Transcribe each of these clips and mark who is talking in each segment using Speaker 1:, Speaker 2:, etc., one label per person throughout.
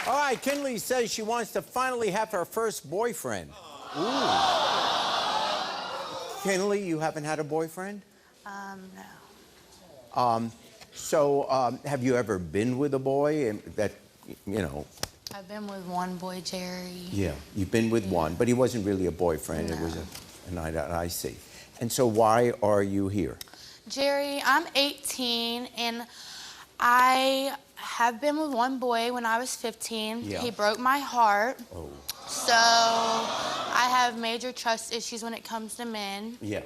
Speaker 1: All right, Kinley says she wants to finally have her first boyfriend. Ooh. Kinley, you haven't had a boyfriend?
Speaker 2: No.
Speaker 1: Have you ever been with a boy that, you know?
Speaker 2: I've been with one boy, Jerry.
Speaker 1: Yeah, you've been with one, but he wasn't really a boyfriend.
Speaker 2: No.
Speaker 1: It was a night out, I see. And so why are you here?
Speaker 2: Jerry, I'm 18, and I have been with one boy when I was 15.
Speaker 1: Yeah.
Speaker 2: He broke my heart.
Speaker 1: Oh.
Speaker 2: So I have major trust issues when it comes to men.
Speaker 1: Yeah.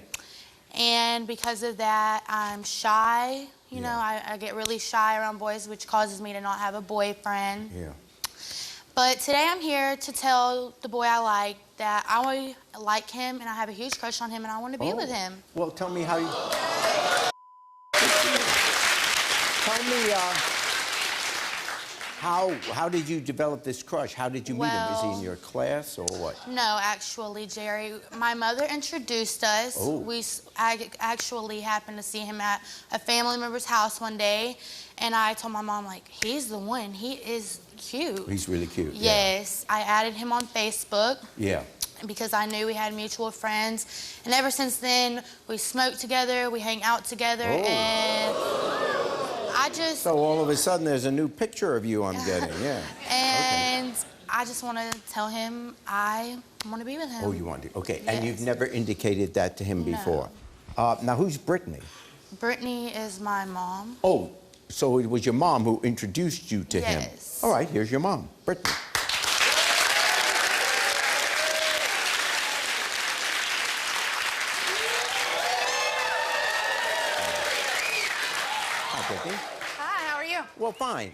Speaker 2: And because of that, I'm shy. You know, I get really shy around boys, which causes me to not have a boyfriend.
Speaker 1: Yeah.
Speaker 2: But today I'm here to tell the boy I like that I like him and I have a huge crush on him and I want to be with him.
Speaker 1: Well, tell me how you... Tell me, how did you develop this crush? How did you meet him? Is he in your class or what?
Speaker 2: No, actually, Jerry, my mother introduced us.
Speaker 1: Oh.
Speaker 2: I actually happened to see him at a family member's house one day, and I told my mom, like, he's the one. He is cute.
Speaker 1: He's really cute.
Speaker 2: Yes, yeah. I added him on Facebook.
Speaker 1: Yeah.
Speaker 2: Because I knew we had mutual friends, and ever since then, we smoke together, we hang out together, and I just...
Speaker 1: So all of a sudden, there's a new picture of you I'm getting, yeah.
Speaker 2: And I just want to tell him I want to be with him.
Speaker 1: Oh, you want to? Okay,
Speaker 2: Yes.
Speaker 1: and you've never indicated that to him before? Now, who's Brittany?
Speaker 2: Brittany is my mom.
Speaker 1: Oh, so it was your mom who introduced you to him?
Speaker 2: Yes.
Speaker 1: All right, here's your mom, Brittany.
Speaker 3: Hi, how are you?
Speaker 1: Well, fine.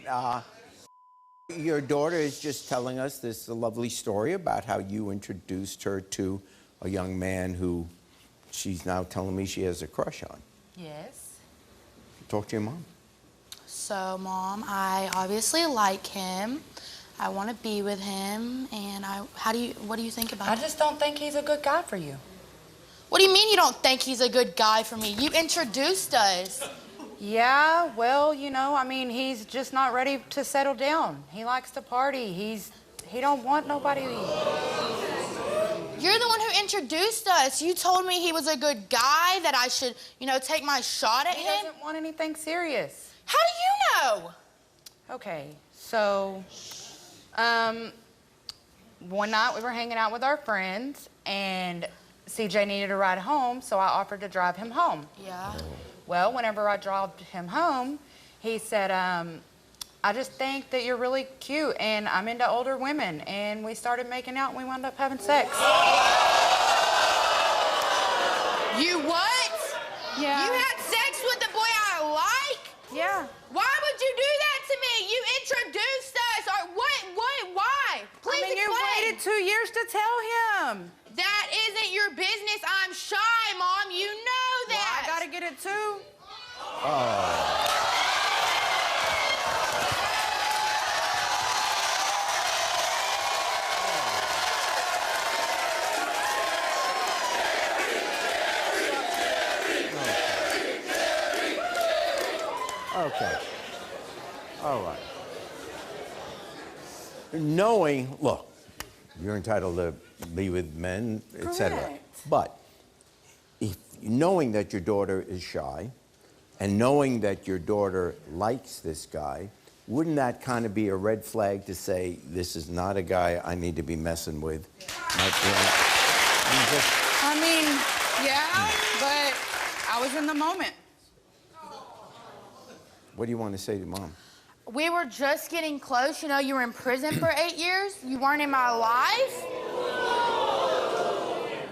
Speaker 1: Your daughter is just telling us this lovely story about how you introduced her to a young man who she's now telling me she has a crush on.
Speaker 2: Yes.
Speaker 1: Talk to your mom.
Speaker 2: So, Mom, I obviously like him. I want to be with him, and what do you think about it?
Speaker 3: I just don't think he's a good guy for you.
Speaker 2: What do you mean you don't think he's a good guy for me? You introduced us.
Speaker 3: Yeah, well, you know, I mean, he's just not ready to settle down. He likes to party. He don't want nobody.
Speaker 2: You're the one who introduced us. You told me he was a good guy, that I should, you know, take my shot at him.
Speaker 3: He doesn't want anything serious.
Speaker 2: How do you know?
Speaker 3: Okay, so, one night we were hanging out with our friends, and CJ needed a ride home, so I offered to drive him home.
Speaker 2: Yeah.
Speaker 3: Well, whenever I drove him home, he said, I just think that you're really cute, and I'm into older women. And we started making out, and we wound up having sex.
Speaker 2: You what?
Speaker 3: Yeah.
Speaker 2: You had sex with the boy I like?
Speaker 3: Yeah.
Speaker 2: Why would you do that to me? You introduced us. Or why? Please
Speaker 3: I mean, you
Speaker 2: explain.
Speaker 3: waited 2 years to tell him.
Speaker 2: That isn't your business. I'm shy, Mom. You know that.
Speaker 3: Well, I gotta get it too.
Speaker 1: Oh. Okay. All right. Knowing, look, you're entitled to be with men, etc.
Speaker 3: Correct.
Speaker 1: But knowing that your daughter is shy and knowing that your daughter likes this guy, wouldn't that kind of be a red flag to say, this is not a guy I need to be messing with?
Speaker 3: I mean, yeah, but I was in the moment.
Speaker 1: What do you want to say to Mom?
Speaker 2: We were just getting close. You know, you were in prison for 8 years. You weren't in my life.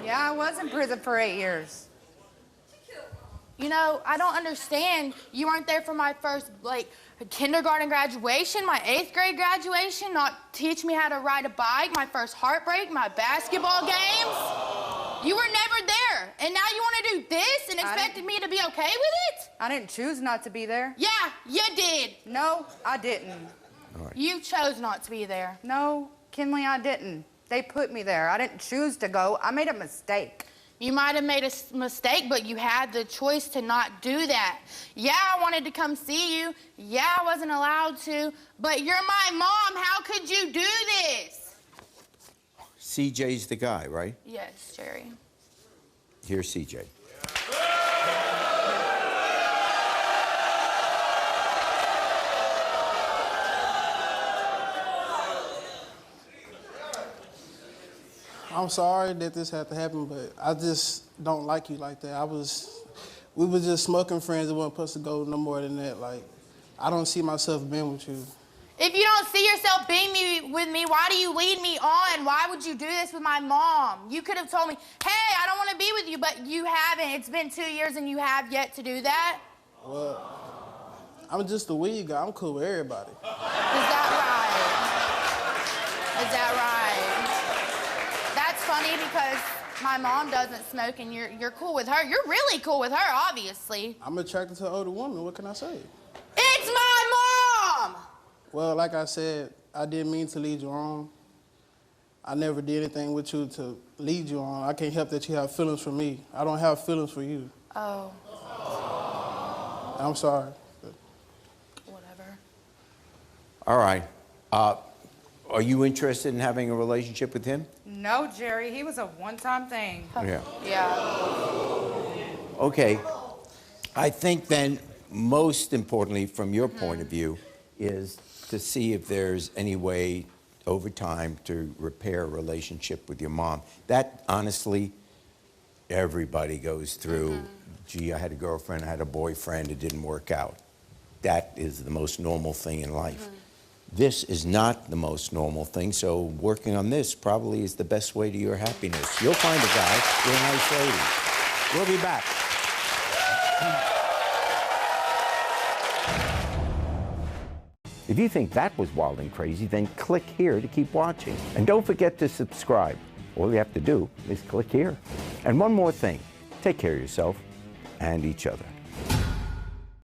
Speaker 3: Yeah, I was in prison for 8 years.
Speaker 2: You know, I don't understand. You weren't there for my first, kindergarten graduation, my 8th grade graduation, not teach me how to ride a bike, my first heartbreak, my basketball games. You were never there. And now you want to do this and expected me to be okay with it?
Speaker 3: I didn't choose not to be there.
Speaker 2: Yeah, you did.
Speaker 3: No, I didn't.
Speaker 1: All right.
Speaker 2: You chose not to be there.
Speaker 3: No, Kinley, I didn't. They put me there. I didn't choose to go. I made a mistake.
Speaker 2: You might have made a mistake, but you had the choice to not do that. Yeah, I wanted to come see you. Yeah, I wasn't allowed to. But you're my mom. How could you do this?
Speaker 1: CJ's the guy, right?
Speaker 2: Yes, Jerry.
Speaker 1: Here's CJ.
Speaker 4: I'm sorry that this had to happen, but I just don't like you like that. We were just smoking friends. It wasn't supposed to go no more than that. Like, I don't see myself being with you.
Speaker 2: If you don't see yourself being with me, why do you lead me on? Why would you do this with my mom? You could have told me, hey, I don't want to be with you, but you haven't. It's been 2 years and you have yet to do that.
Speaker 4: Well, I'm just a weed guy. I'm cool with everybody.
Speaker 2: Is that right? Is that right? That's funny because my mom doesn't smoke and you're cool with her. You're really cool with her, obviously.
Speaker 4: I'm attracted to an older woman. What can I say?
Speaker 2: It's my mom!
Speaker 4: Well, like I said, I didn't mean to lead you on. I never did anything with you to lead you on. I can't help that you have feelings for me. I don't have feelings for you.
Speaker 2: Oh.
Speaker 4: I'm sorry.
Speaker 2: Whatever.
Speaker 1: All right. Are you interested in having a relationship with him?
Speaker 3: No, Jerry, he was a one-time thing.
Speaker 1: Yeah.
Speaker 2: Yeah.
Speaker 1: Okay. I think then, most importantly, from your point of view, is to see if there's any way over time to repair a relationship with your mom. That, honestly, everybody goes through. Gee, I had a girlfriend, I had a boyfriend, it didn't work out. That is the most normal thing in life. This is not the most normal thing, so working on this probably is the best way to your happiness. You'll find a guy, you're a nice lady. We'll be back. If you think that was wild and crazy, then click here to keep watching. And don't forget to subscribe. All you have to do is click here. And one more thing, take care of yourself and each other.